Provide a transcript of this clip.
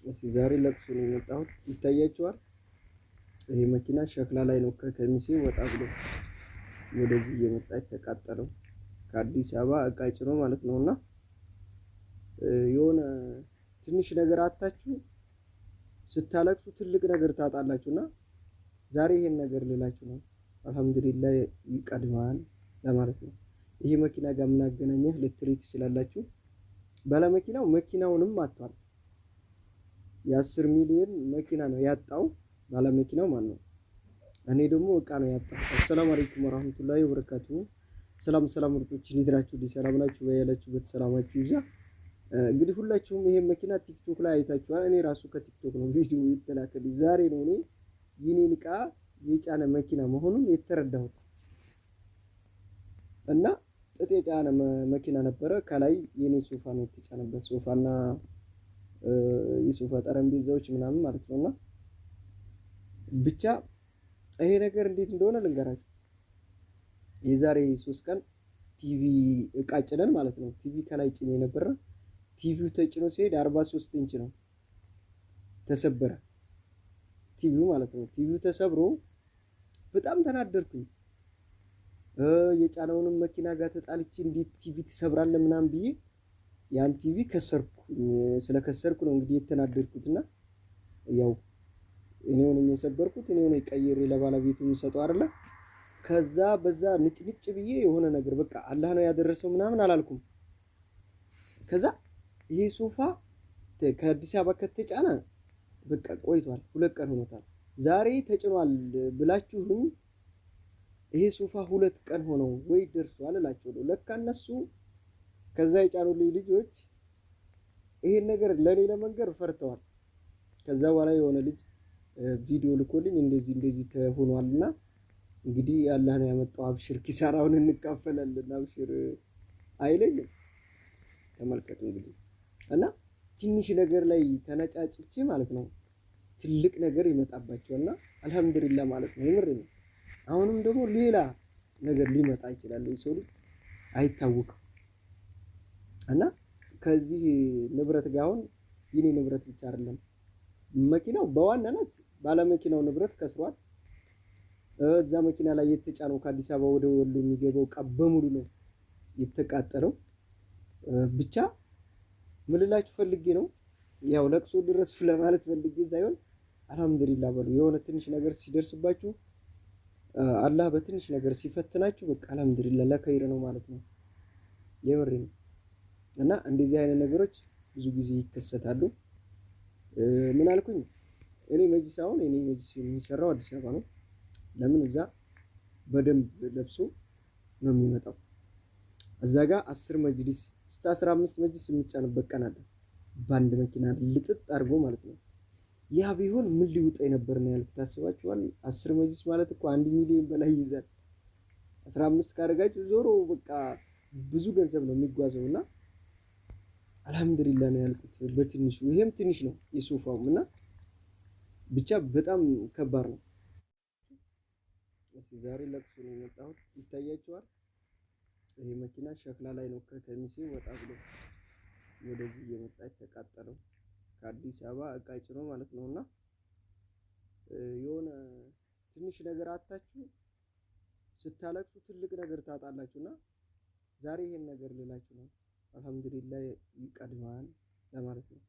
እሺ ዛሬ ለቅሶ ነው የመጣሁት ይታያችኋል። ይሄ መኪና ሸክላ ላይ ነው ከከሚሴ ወጣ ብሎ ወደዚህ እየመጣ የተቃጠለው ከአዲስ አበባ እቃ ጭኖ ማለት ነውና የሆነ ትንሽ ነገር አታችሁ ስታለቅሱ ትልቅ ነገር ታጣላችሁና ዛሬ ይሄን ነገር ልላችሁ ነው። አልሐምዱሊላህ ይቀድማል ለማለት ነው። ይሄ መኪና ጋር ምን አገናኘህ ልትሉ ትችላላችሁ። ባለመኪናው መኪናውንም አጥቷል። የ10 ሚሊዮን መኪና ነው ያጣው ባለመኪናው ማለት ነው። እኔ ደግሞ እቃ ነው ያጣው። አሰላሙ አለይኩም ወራህመቱላሂ ወበረካቱ። ሰላም ምርጦች እንዴት ናችሁ? ሰላም ናችሁ? በያላችሁበት ሰላማችሁ ይብዛ። እንግዲህ ሁላችሁም ይሄን መኪና ቲክቶክ ላይ አይታችኋል። እኔ ራሱ ከቲክቶክ ነው ቪዲዮ የተላከልኝ። ዛሬ ነው እኔ የኔን እቃ የጫነ መኪና መሆኑን የተረዳሁት እና ጥጥ የጫነ መኪና ነበረ። ከላይ የኔ ሶፋ ነው የተጫነበት፣ ሶፋና የሶፋ ጠረጴዛዎች ምናምን ማለት ነውና ብቻ ይሄ ነገር እንዴት እንደሆነ ልንገራችሁ። የዛሬ 3 ቀን ቲቪ እቃ ጭነን ማለት ነው። ቲቪ ከላይ ጭኔ ነበረ። ቲቪው ተጭኖ ሲሄድ 43 ኢንች ነው ተሰበረ፣ ቲቪው ማለት ነው። ቲቪው ተሰብሮ በጣም ተናደርኩኝ። የጫነውንም መኪና ጋር ተጣልቼ እንዴት ቲቪ ትሰብራለህ ምናምን ብዬ ያን ቲቪ ከሰርኩኝ። ስለከሰርኩ ነው እንግዲህ የተናደድኩትና ያው እኔው ነኝ የሰበርኩት፣ እኔው ነኝ ቀይሬ ለባለቤቱ የምሰጠው አይደለ። ከዛ በዛ ንጭንጭ ብዬ የሆነ ነገር በቃ አላህ ነው ያደረሰው ምናምን አላልኩም። ከዛ ይሄ ሶፋ ከአዲስ አበባ ከተጫነ በቃ ቆይቷል፣ 2 ቀን ሆኖታል። ዛሬ ተጭኗል ብላችሁኝ ይሄ ሶፋ 2 ቀን ሆነው ወይ ደርሷል እላችሁ ነው። ለካ እነሱ ከዛ የጫኑልኝ ልጆች ይሄን ነገር ለኔ ለመንገር ፈርተዋል። ከዛ በኋላ የሆነ ልጅ ቪዲዮ ልኮልኝ እንደዚህ ተሆኗልና እንግዲህ አላህ ነው ያመጣው፣ አብሽር ኪሳራውን እንካፈላለን፣ አብሽር አይለኝም። ተመልከቱ እንግዲህ እና ትንሽ ነገር ላይ ተነጫጭቼ ማለት ነው ትልቅ ነገር ይመጣባቸውና አልሐምዱሊላህ ማለት ነው። የምር ነው። አሁንም ደግሞ ሌላ ነገር ሊመጣ ይችላል። የሰው ልጅ አይታወቅም። እና ከዚህ ንብረት ጋር አሁን የኔ ንብረት ብቻ አይደለም መኪናው፣ በዋናነት ባለመኪናው ንብረት ከስሯል። እዛ መኪና ላይ የተጫነው ከአዲስ አበባ ወደ ወሎ የሚገባው ዕቃ በሙሉ ነው የተቃጠለው። ብቻ ምን ልላችሁ ፈልጌ ነው፣ ያው ለቅሶ ድረስ ለማለት ፈልጌ ሳይሆን አልሐምዱሊላህ በሉ። የሆነ ትንሽ ነገር ሲደርስባችሁ አላህ በትንሽ ነገር ሲፈትናችሁ በቃ አልሐምዱሊላህ ለኸይር ነው ማለት ነው። የምሬ ነው። እና እንደዚህ አይነት ነገሮች ብዙ ጊዜ ይከሰታሉ። ምን አልኩኝ እኔ መጅሊስ የሚሰራው አዲስ አበባ ነው። ለምን እዛ በደንብ ለብሶ ነው የሚመጣው። እዛ ጋር 10 መጅሊስ እስከ 15 መጅሊስ የሚጫንበት ቀን አለ፣ በአንድ መኪና ልጥጥ አድርጎ ማለት ነው። ያ ቢሆን ምን ሊውጠኝ ነበር ነው ያልኩት። ታስባችኋል? 10 መጅሊስ ማለት እኮ 1 ሚሊዮን በላይ ይይዛል። 15 ካደረጋችሁ ዞሮ በቃ ብዙ ገንዘብ ነው የሚጓዘውና አልሐምዱሊላህ ነው ያልኩት በትንሹ። ይሄም ትንሽ ነው የሶፋውም እና ብቻ በጣም ከባድ ነው። እሺ ዛሬ ለቅሶ ነው የመጣሁት ይታያችኋል። ይሄ መኪና ሸክላ ላይ ነው ከከሚሴ ወጣ ብሎ ወደዚህ እየመጣ የተቃጠለው ከአዲስ አበባ እቃ ጭኖ ማለት ነውና የሆነ ትንሽ ነገር አታችሁ ስታለቅሱ ትልቅ ነገር ታጣላችሁና ዛሬ ይሄን ነገር ልላችሁ ነው። አልሐምዱሊላህ ይቀድማል ለማለት ነው።